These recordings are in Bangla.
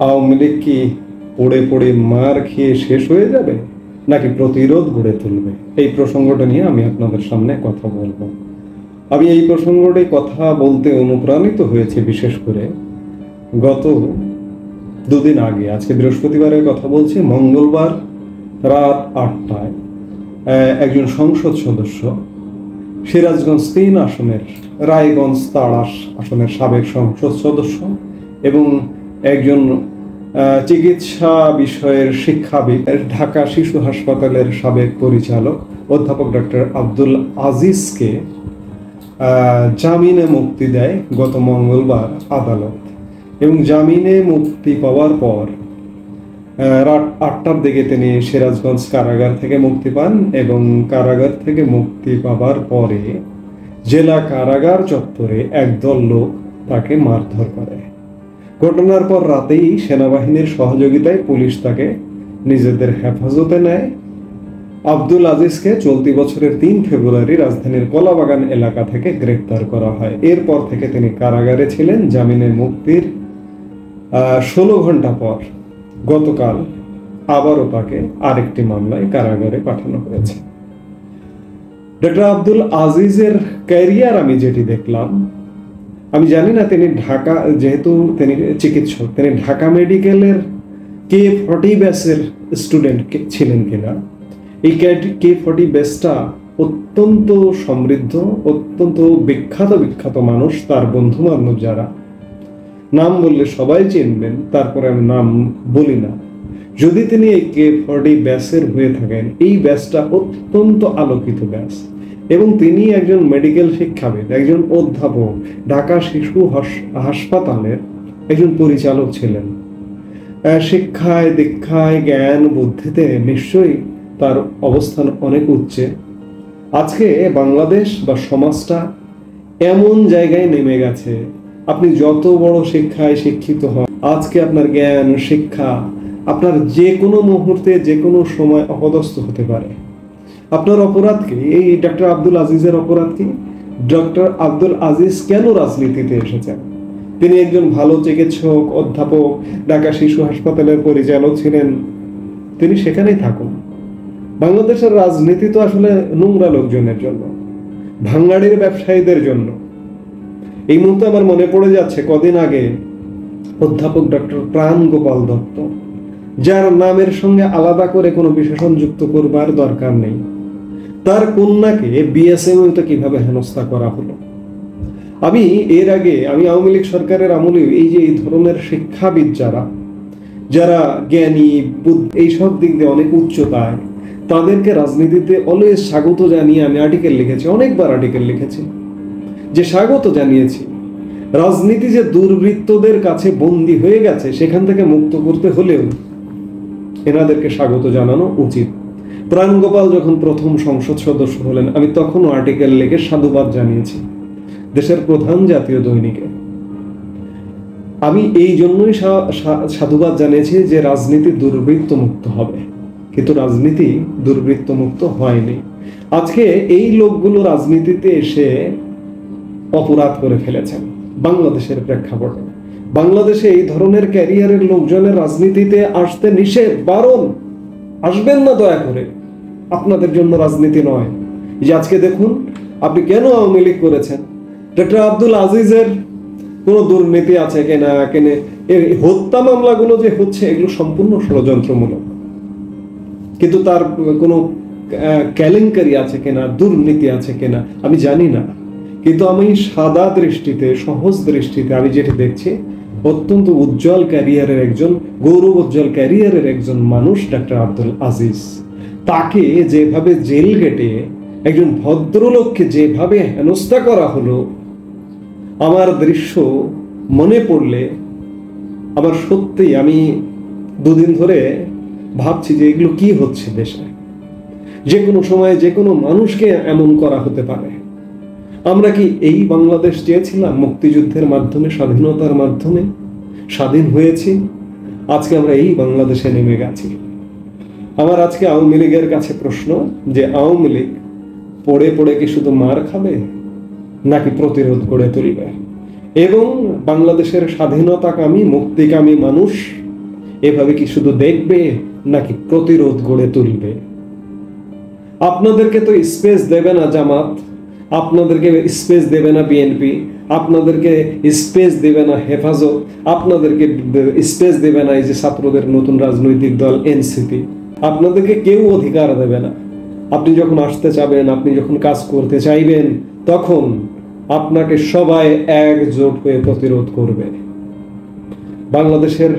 আওয়ামী লীগ কি পড়ে পড়ে মার খেয়ে শেষ হয়ে যাবে নাকি প্রতিরোধ গড়ে তুলবে? এই প্রসঙ্গটা নিয়ে আমি আপনাদের সামনে কথা বলবো। আমি এই প্রসঙ্গটাই কথা বলতে অনুপ্রাণিত হয়েছে বিশেষ করে গত দুদিন আগে, আজকে বৃহস্পতিবারের কথা বলছি, মঙ্গলবার রাত 8টায় একজন সংসদ সদস্য, সিরাজগঞ্জ 3 আসনের রায়গঞ্জ তাড়াশ আসনের সাবেক সংসদ সদস্য এবং একজন চিকিৎসা বিষয়ের শিক্ষাবিদ, ঢাকা শিশু হাসপাতালের সাবেক পরিচালক অধ্যাপক ডক্টর আব্দুল আজিজকে জামিনে মুক্তি দেয় গত মঙ্গলবার আদালত। এবং জামিনে মুক্তি পাওয়ার পর রাত 8টার দিকে তিনি সিরাজগঞ্জ কারাগার থেকে মুক্তি পান এবং কারাগার থেকে মুক্তি পাওয়ার পরে জেলা কারাগার চত্বরে একদল লোক তাকে মারধর করে। ঘটনার পর রাতেই সেনাবাহিনীর সহযোগিতায় পুলিশ তাকে নিজেদের হেফাজতে নেয়। আব্দুল আজিজকে চলতি বছরের 3 ফেব্রুয়ারি রাজধানীর কলাবাগান এলাকা থেকে গ্রেপ্তার করা হয়। এরপর থেকে তিনি কারাগারে ছিলেন। জামিনে মুক্তির 16 ঘন্টা পর গতকাল আবারও তাকে আরেকটি মামলায় কারাগারে পাঠানো হয়েছে। ডক্টর আব্দুল আজিজের ক্যারিয়ার আমি যেটি দেখলাম, আমি জানি না তিনি ঢাকা, যেহেতু তিনি চিকিৎসক, তিনি ঢাকা মেডিকেলের K40 ব্যাচের স্টুডেন্ট ছিলেন কিনা। এই K40 ব্যাচটা অত্যন্ত সমৃদ্ধ, অত্যন্ত বিখ্যাত মানুষ, তার বন্ধু বান্ধব যারা, নাম বললে সবাই চিনবেন, তারপরে আমি নাম বলি না। যদি তিনি এই K40 ব্যাচের হয়ে থাকেন, এই ব্যাচটা অত্যন্ত আলোকিত ব্যাচ এবং তিনি একজন মেডিকেল শিক্ষাবিদ, একজন অধ্যাপক, ঢাকা শিশু হাসপাতালের একজন পরিচালক ছিলেন। শিক্ষায়, দীক্ষায়, জ্ঞান বুদ্ধিতে নিশ্চয়ই তার অবস্থান অনেক উচ্চে। আজকে বাংলাদেশ বা সমাজটা এমন জায়গায় নেমে গেছে, আপনি যত বড় শিক্ষায় শিক্ষিত হন, আজকে আপনার জ্ঞান শিক্ষা আপনার যে কোনো মুহূর্তে যে কোনো সময় অপদস্থ হতে পারে। আপনার অপরাধ কি? এই ডক্টর আব্দুল আজিজের অপরাধ কি? ডক্টর আব্দুল আজিজ কেন রাজনীতিতে এসেছেন? তিনি একজন ভালো চিকিৎসক, অধ্যাপক, ঢাকা শিশু হাসপাতালের পরিচালক ছিলেন। তিনি সেখানেই থাকুন। বাংলাদেশের রাজনীতি তো আসলে নোংরা লোকজনের জন্য, ভাঙাড়ির ব্যবসায়ীদের জন্য। এই মুহূর্তে আমার মনে পড়ে যাচ্ছে কদিন আগে অধ্যাপক ডক্টর প্রাণ গোপাল দত্ত, যার নামের সঙ্গে আলাদা করে কোনো বিশেষণ যুক্ত করবার দরকার নেই, তার কন্যাকে বিএসএমইউতে কিভাবে হেনস্থা করা হলো। আমি এর আগে আওয়ামী লীগ সরকারের আমলে এই ধরনের শিক্ষাবিদ যারা জ্ঞানী, এইসব দিক দিয়ে অনেক উচ্চতায়, তাদেরকে রাজনীতিতে অলওয়েজ স্বাগত জানিয়ে আমি আর্টিকেল লিখেছি, অনেকবার আর্টিকেল লিখেছি, যে স্বাগত জানিয়েছি। রাজনীতি যে দুর্বৃত্তদের কাছে বন্দী হয়ে গেছে, সেখান থেকে মুক্ত করতে হলেও এনাদেরকে স্বাগত জানানো উচিত। প্রাণগোপাল যখন প্রথম সংসদ সদস্য হলেন, আমি তখনও আর্টিকেল লিখে সাধুবাদ জানিয়েছি দেশের প্রধান জাতীয় দৈনিকে। আমি এই জন্যই সাধুবাদ জানিয়েছি যে রাজনীতি দুর্বৃত্ত মুক্ত হবে, কিন্তু রাজনীতি দুর্বৃত্ত মুক্ত হয়নি। আজকে এই লোকগুলো রাজনীতিতে এসে অপরাধ করে ফেলেছেন বাংলাদেশের প্রেক্ষাপটে। বাংলাদেশে এই ধরনের ক্যারিয়ারের লোকজনের রাজনীতিতে আসতে নিষেধ, বারণ। আসবেন না দয়া করে, আপনাদের জন্য রাজনীতি নয়। যে আজকে দেখুন আপনি কেন আওয়ামী লীগ করেছেন। ডক্টর আব্দুল আজিজের কোনো দুর্নীতি আছে কিনা, এই হত্যা মামলাগুলো যে হচ্ছে, এগুলো সম্পূর্ণ ষড়যন্ত্রমূলক। কিন্তু তার কোনো কেলেঙ্কারি আছে কিনা, দুর্নীতি আছে কিনা আমি জানি না, কিন্তু আমি সাদা দৃষ্টিতে, সহজ দৃষ্টিতে আমি যেটা দেখছি, অত্যন্ত উজ্জ্বল ক্যারিয়ারের একজন, গৌরব উজ্জ্বল ক্যারিয়ারের একজন মানুষ ডক্টর আব্দুল আজিজ। তাকে যেভাবে জেল গেটে একজন ভদ্রলোককে যেভাবে হেনস্থা করা হলো, আমার দৃশ্য মনে পড়লে আমার সত্যি, আমি দুদিন ধরে ভাবছি যে এগুলো কি হচ্ছে দেশে। যে কোনো সময় যে কোনো মানুষকে এমন করা হতে পারে। আমরা কি এই বাংলাদেশ চেয়েছিলাম? মুক্তিযুদ্ধের মাধ্যমে, স্বাধীনতার মাধ্যমে স্বাধীন হয়েছি। আজকে আমরা এই বাংলাদেশে নেমে গেছি। আমার আজকে আওয়ামী লীগের কাছে প্রশ্ন, যে আওয়ামী লীগ পড়ে পড়ে কি শুধু মার খাবে নাকি প্রতিরোধ গড়ে তুলবে? এবং বাংলাদেশের স্বাধীনতাকামী, মুক্তিকামী মানুষ এভাবে কি শুধু দেখবে নাকি প্রতিরোধ গড়ে তুলবে? আপনাদেরকে তো স্পেস দেবে না জামাত, আপনাদেরকে স্পেস দেবে না বিএনপি, আপনাদেরকে স্পেস দেবে না হেফাজত, আপনাদেরকে স্পেস দেবে না এই যে ছাত্রদের নতুন রাজনৈতিক দল এনসিপি। আপনাদেরকে কেউ অধিকার দেবে না। আপনি যখন আসতে চাবেন, আপনি যখন কাজ করতে চাইবেন, তখন আপনাকে সবাই একজোট হয়ে প্রতিরোধ করবে। বাংলাদেশের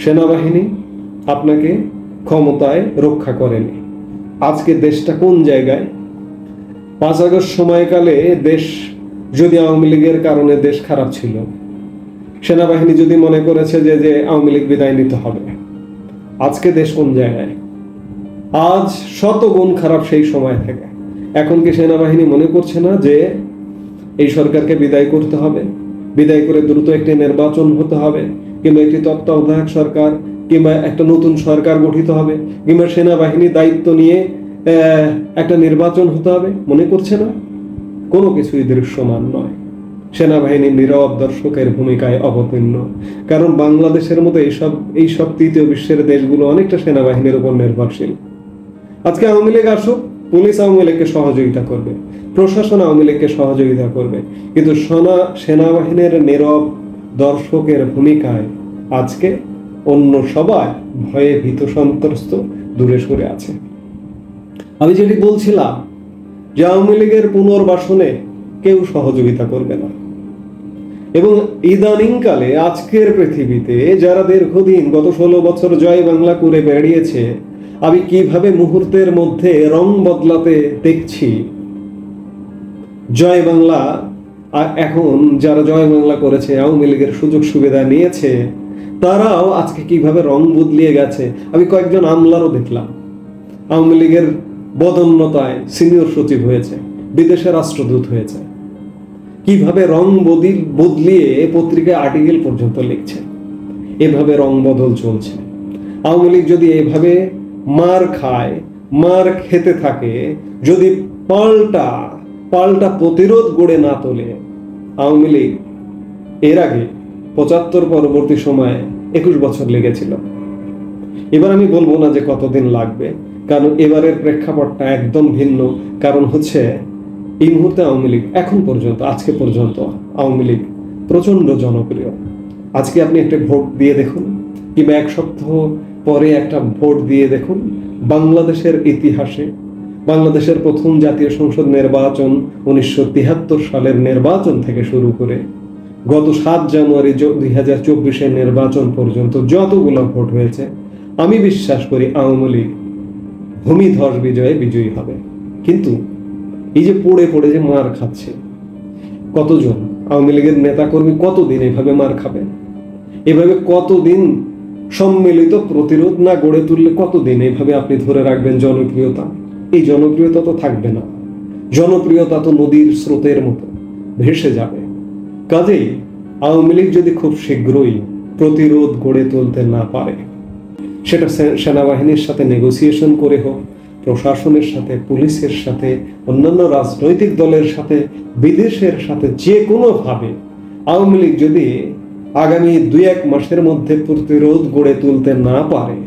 সেনাবাহিনী আপনাকে ক্ষমতায় রক্ষা করেনি। আজকে দেশটা কোন জায়গায়? 5 আগস্ট সময়কালে দেশ যদি আওয়ামী লীগের কারণে দেশ খারাপ ছিল, সেনাবাহিনী যদি মনে করেছে যে আওয়ামী লীগ বিদায় নিতে হবে, আজকে দেশ কোন জায়গায়? আজ শতগুণ খারাপ সেই সময় থেকে। এখন কি সেনাবাহিনী মনে করছে না যে এই সরকারকে বিদায় করতে হবে, বিদায় করে দ্রুত একটি নির্বাচন হতে হবে, কিংবা একটি তত্ত্বাবধায়ক সরকার কিংবা একটা নতুন সরকার গঠিত হবে, কিংবা সেনাবাহিনী দায়িত্ব নিয়ে একটা নির্বাচন হতে হবে? মনে করছে না? কোনো কিছুই দৃশ্যমান নয়। সেনাবাহিনী নীরব দর্শকের ভূমিকায় অবতীর্ণ। কারণ বাংলাদেশের মতো এইসব তৃতীয় বিশ্বের দেশগুলো অনেকটা সেনাবাহিনীর উপর নির্ভরশীল। আজকে আওয়ামী লীগ আসুক, পুলিশ আওয়ামী লীগকে সহযোগিতা করবে, প্রশাসন আওয়ামী লীগকে সহযোগিতা করবে, কিন্তু সেনাবাহিনীর নীরব দর্শকের ভূমিকায় আজকে অন্য সবাই ভয়ে ভীত সন্ত্রস্ত দূরে সরে আছে। আমি যেটি বলছিলাম যে আওয়ামী লীগের পুনর্বাসনে কেউ সহযোগিতা করবে না, এবং ইদানিংকালে আজকের পৃথিবীতে যারা দীর্ঘদিন গত 16 বছর জয় বাংলা করে বেরিয়েছে, আমি কিভাবে মুহূর্তের মধ্যে রং বদলাতে দেখছি। জয় বাংলা এখন যারা জয় বাংলা করেছে, আওয়ামী লীগের সুযোগ সুবিধা নিয়েছে, তারাও আজকে কিভাবে রং বদলিয়ে গেছে। আমি কয়েকজন আমলারও দেখলাম আওয়ামী লীগের বদন্যতায় সিনিয়র সচিব হয়েছে, বিদেশে রাষ্ট্রদূত হয়েছে, কিভাবে রং বদলিয়ে পত্রিকায় আর্টিকেল পর্যন্ত লিখছে। এভাবে রং বদল চলছে। আওয়ামী লীগ যদি এভাবে মার খায়, মার খেতে থাকে, যদি পাল্টা প্রতিরোধ গড়ে না তোলে, আওয়ামী লীগ এর আগে 75 পরবর্তী সময়ে 21 বছর লেগেছিল। এবার আমি বলবো না যে কতদিন লাগবে, কারণ এবারের প্রেক্ষাপটটা একদম ভিন্ন। কারণ হচ্ছে এই মুহূর্তে আওয়ামী লীগ এখন পর্যন্ত, আজকে পর্যন্ত আওয়ামী লীগ প্রচন্ড জনপ্রিয়। আজকে আপনি একটা ভোট দিয়ে দেখুন, কিংবা 1 সপ্তাহ পরে একটা ভোট দিয়ে দেখুন, বাংলাদেশের ইতিহাসে বাংলাদেশের প্রথম জাতীয় সংসদ নির্বাচন 1973 সালের নির্বাচন থেকে শুরু করে গত 7 জানুয়ারি 2024 নির্বাচন পর্যন্ত যতগুলো ভোট হয়েছে, আমি বিশ্বাস করি আওয়ামী লীগ ভূমিধস বিজয়ে বিজয়ী হবে। কিন্তু এই যে পড়ে পড়ে যে মার খাচ্ছে, কতজন আওয়ামী লীগের নেতাকর্মী কতদিন এভাবে মার খাবে? এভাবে কতদিন সম্মিলিত প্রতিরোধ না গড়ে তুললে কতদিন এভাবে আপনি ধরে রাখবেন জনপ্রিয়তা? এই জনপ্রিয়তা তো থাকবে না। জনপ্রিয়তা তো নদীর স্রোতের মতো ভেসে যাবে। কাজেই আওয়ামী লীগ যদি খুব শীঘ্রই প্রতিরোধ গড়ে তুলতে না পারে, সেটা সেনাবাহিনীর সাথে নেগোসিয়েশন করে হোক, প্রশাসনের সাথে, পুলিশের সাথে, অন্যান্য রাজনৈতিক দলের সাথে, বিদেশের সাথে, যে কোনোভাবে আওয়ামী লীগ যদি আগামী 2-1 মাসের মধ্যে প্রতিরোধ গড়ে তুলতে না পারে,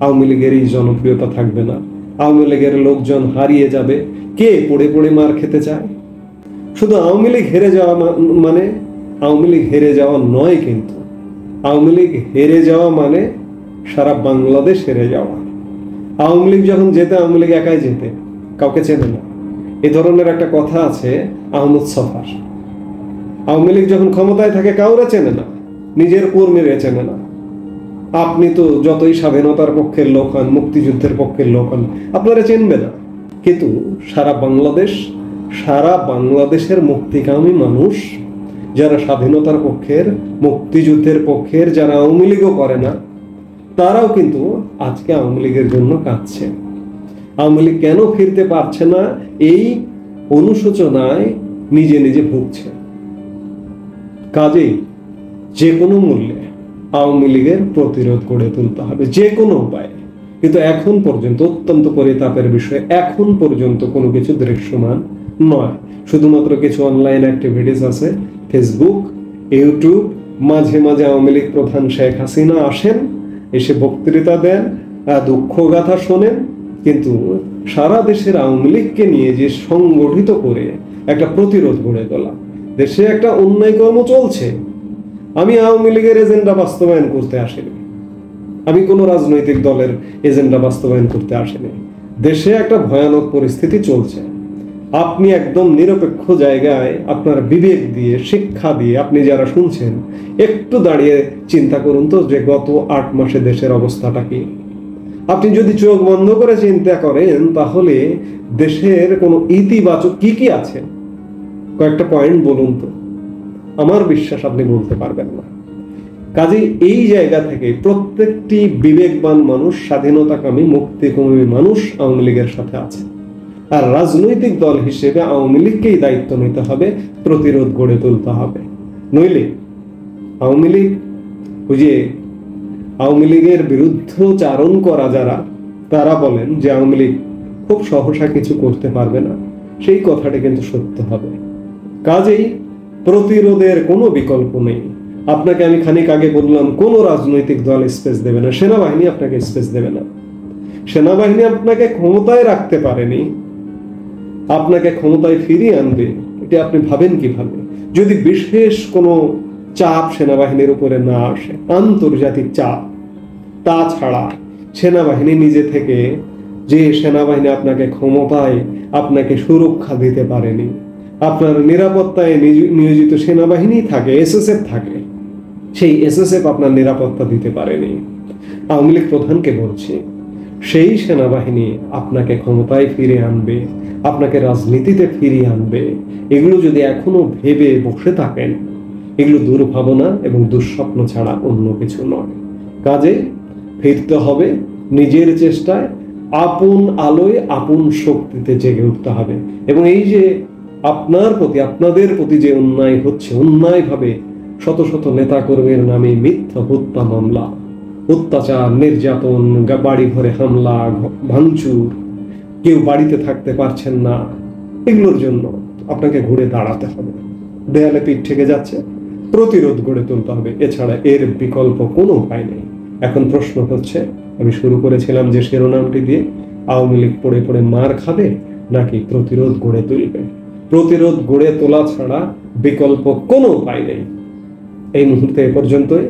আওয়ামী লীগের এই জনপ্রিয়তা থাকবে না। আওয়ামী লীগের লোকজন হারিয়ে যাবে। কে পড়ে পড়ে মার খেতে চায়? শুধু আওয়ামী লীগ হেরে যাওয়া মানে আওয়ামী লীগ হেরে যাওয়া নয়, কিন্তু আওয়ামী লীগ হেরে যাওয়া মানে সারা বাংলাদেশ হেরে যাওয়া। আওয়ামী লীগ যখন যেতে, আওয়ামী লীগ একাই যেতে, কাউকে চেনে না। এই ধরনের একটা কথা আছে আহমদ ছফার। আওয়ামী লীগ যখন ক্ষমতায় থাকে কাউরে চেনে না, নিজের কর্মীরা চেনে না। আপনি তো যতই স্বাধীনতার পক্ষের লোক হন, মুক্তিযুদ্ধের পক্ষের লোক হন, আপনারা চিনবে না। কিন্তু সারা বাংলাদেশের মুক্তিকামী মানুষ, যারা স্বাধীনতার পক্ষের, মুক্তিযুদ্ধের পক্ষের, যারা আওয়ামী লীগও করে না, তারাও কিন্তু আজকে আওয়ামী লীগের জন্য কাঁদছে। আওয়ামী লীগ কেন ফিরতে পারছে না, এই অনুশোচনায় নিজে নিজে ভুগছে। কাজেই যে কোনো মূল্যে আওয়ামী লীগের প্রতিরোধ গড়ে তুলতে হবে, যে কোনো উপায়ে। কিন্তু এখন পর্যন্ত, অত্যন্ত পরিতাপের বিষয়, এখন পর্যন্ত কোনো কিছু দৃশ্যমান নয়। শুধুমাত্র কিছু অনলাইন অ্যাক্টিভিটিস আছে, ফেসবুক, ইউটিউব, মাঝে মাঝে আওয়ামী লীগ প্রধান শেখ হাসিনা আসেন, এসে বক্তৃতা দেন, দুঃখগাথা শোনেন, কিন্তু সারা দেশের আওয়ামী লীগকে নিয়ে যে সংগঠিত করে একটা প্রতিরোধ গড়ে তোলা, দেশে একটা অন্যায় কর্ম চলছে, আমি আওয়ামী লীগের এজেন্ডা বাস্তবায়ন করতে আসিনি, আমি কোনো রাজনৈতিক দলের এজেন্ডা বাস্তবায়ন করতে আসিনি, দেশে একটা ভয়ানক পরিস্থিতি চলছে, আপনি একদম নিরপেক্ষ জায়গায় আপনার বিবেক দিয়ে, শিক্ষা দিয়ে আপনি যারা শুনছেন, একটু দাঁড়িয়ে চিন্তা করুন তো যে গত 8 মাসে দেশের অবস্থাটা কি। আপনি যদি চোখ বন্ধ করে চিন্তা করেন তাহলে দেশের কোনো ইতিবাচক কি কি আছে, কয়েকটা পয়েন্ট বলুন তো। আমার বিশ্বাস আপনি বলতে পারবেন না। কাজেই এই জায়গা থেকে প্রত্যেকটি বিবেকবান মানুষ, স্বাধীনতাকামী, মুক্তিকামী মানুষ আওয়ামী লীগের সাথে আছে। আর রাজনৈতিক দল হিসেবে আওয়ামী লীগকেই দায়িত্ব নিতে হবে, প্রতিরোধ গড়ে তুলতে হবে। নইলে আওয়ামী লীগ, ওই যে আওয়ামী লীগের বিরুদ্ধচারণ করা যারা, তারা বলেন যে আওয়ামী লীগ খুব সহসা কিছু করতে পারবে না, সেই কথাটি কিন্তু সত্য হবে। কাজেই প্রতিরোধের কোনো বিকল্প নেই। আপনাকে আমি খানিক আগে বললাম, কোনো রাজনৈতিক দল স্পেস দেবে না, সেনাবাহিনী আপনাকে স্পেস দেবে না। সেনাবাহিনী আপনাকে ক্ষমতায় রাখতে পারেনি, আপনাকে ক্ষমতায় ফিরিয়ে আনবে এটা আপনি ভাবেন কিভাবে? যদি বিশেষ কোনো চাপ সেনাবাহিনীর উপরে না আসে, আন্তর্জাতিক চাপ, তাছাড়া সেনাবাহিনী নিজে থেকে, যে সেনাবাহিনী আপনাকে ক্ষমতায়, আপনাকে সুরক্ষা দিতে পারেনি, আপনার নিরাপত্তায় নিয়োজিত সেনাবাহিনী থাকে, এসএসএফ থাকে, সেই এসএসএফ আপনার নিরাপত্তা দিতে পারেনি। আওয়ামী লীগ প্রধানকে বলছি, সেই সেনাবাহিনী আপনাকে ক্ষমতায় ফিরে আনবে, আপনাকে রাজনীতিতে ফিরিয়ে আনবে, এগুলো যদি এখনো ভেবে বসে থাকেন, এগুলো দুর্ভাবনা এবং দুঃস্বপ্ন ছাড়া অন্য কিছু নয়। কাজে ফিরতে হবে নিজের চেষ্টায়, আপন আলোয় আপন শক্তিতে জেগে উঠতে হবে। এবং এই যে আপনার প্রতি, আপনাদের প্রতি যে অন্যায় হচ্ছে, অন্যায়ভাবে শত শত নেতাকর্মীর নামে মিথ্যা হত্যা মামলা, অত্যাচার, নির্যাতন, বাড়ি ঘরে হামলা, ভাঙচুর, কেউ বাড়িতে থাকতে পারছেন না, এগুলোর জন্য আপনাকে ঘুরে দাঁড়াতে হবে। দেয়ালে পিঠ ঠেকে যাচ্ছে, প্রতিরোধ গড়ে তুলতে হবে, এছাড়া এর বিকল্প কোনো উপায় নেই। এখন প্রশ্ন হচ্ছে, আমি শুরু করেছিলাম যে শিরোনামটি দিয়ে, আওয়ামী লীগ পড়ে পড়ে মার খাবে নাকি প্রতিরোধ গড়ে তুলবে? প্রতিরোধ গড়ে তোলা ছাড়া বিকল্প কোনো উপায় নেই। এই মুহূর্তে এ পর্যন্তই।